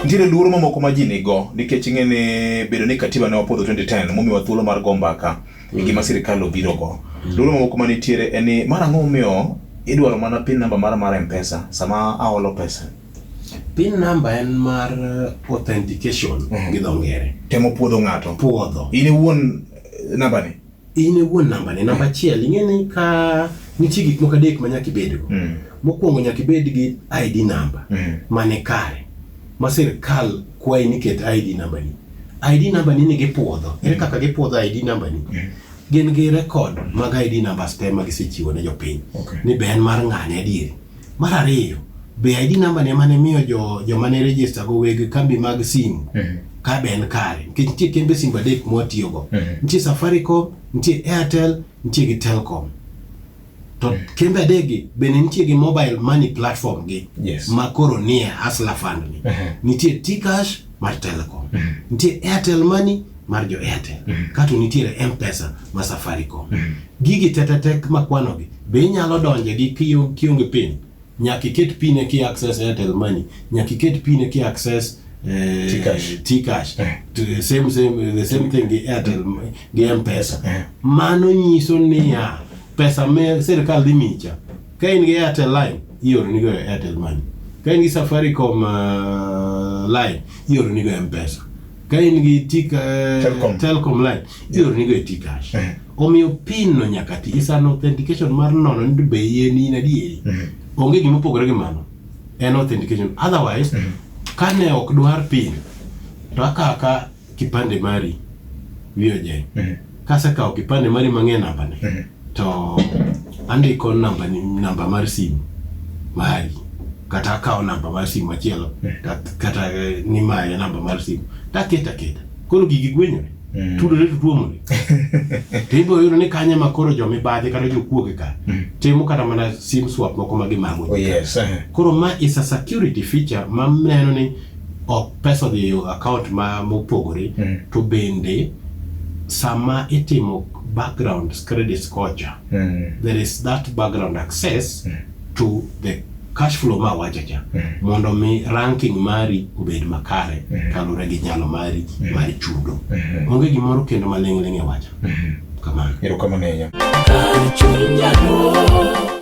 Nitiere luoro mamoko ma ji nigo nikech ing'eni bedo ni katiba ne wapodho 2010 momiwa thuolo mar go mbaka gima sirikal obiro go. Luoro mamoko ma nitiere en ni mar ang'o momiyo idwaro mana pin number mar M-Pesa sama aolo pesa. Pin number en mar authentication gi dho ngere. Temo puodho ng'ato. Puodho. In ewuon namba ni. In ewuon namba ni. Namba achiel ing'eni ka nitie gik moko adek ma nyaka ibedgo. Mokwongo nyaka ibed gi ID number mane kare. Ma sirikal kwayi ni ket ID number ni. ID number ni nigi puodho. Ere kaka gipuodho ID number ni? Gin gi record mag ID numbers te ma gisechiwo ne jopiny. Ni be en mar ng'ane adieri. Mar ariyo, be ID number ni ema ne miyo joma ne register go weg kambi mag simu ka be en kare. Nikech nitie kembe simu adek mwatiyogo. Nitie Safaricom, nitie Airtel, nitie gi Telcom. To kembe adegi bende nitie gi mobile money platform gi ma koro nie Hustler Fund ni. Nitie T-Cash mar Telecom. Nitie Airtel Money mar jo Airtel. Kato nitiere M-Pesa ma Safaricom. Gigi tetetek makwanogi be inyalo donje gi kionge pin. Nyaka iket pin ki access Airtel Money. Nyaka iket pin ki access T-Cash. The same thing gi Airtel gi M-Pesa. Mano nyiso niya pesa me sirikal dhi micha. Ka in gi Airtel line, ioro nigo Airtel Money. Ka in gi Safaricom line, ioro nigo M-Pesa. Ka in gi Telcom line, ioro nigo T-Cash. Omiyo pin no nyaka ti. Is an authentication mar nono ni be in adieri. Onge gima opogore gi mano. En authentication. Otherwise, ka ne ok dwar pin, to akaka kipande mari wiyoje. Kase kawo kipande mari mang'e namba ne. To andiko namba mar simu mari kata akawo namba mar simu machielo kata ni mae namba mar simu taketa koro gigi gwenyore tudore tuomore to ibo yudo ni kanya makoro jomibadhi kata jokuoge ka timo kata mana sim swap moko magimango koro ma is a security feature ma neno ni ok pesa dhi account ma mopogore to bende sama itimo background credit score, there is that background access to the cash flow ma wachacha mondo mi ranking mari obed makare kalure gi nyalo mari chudo onge gimoro kendo maleng' e wacha kamano. Erokamano.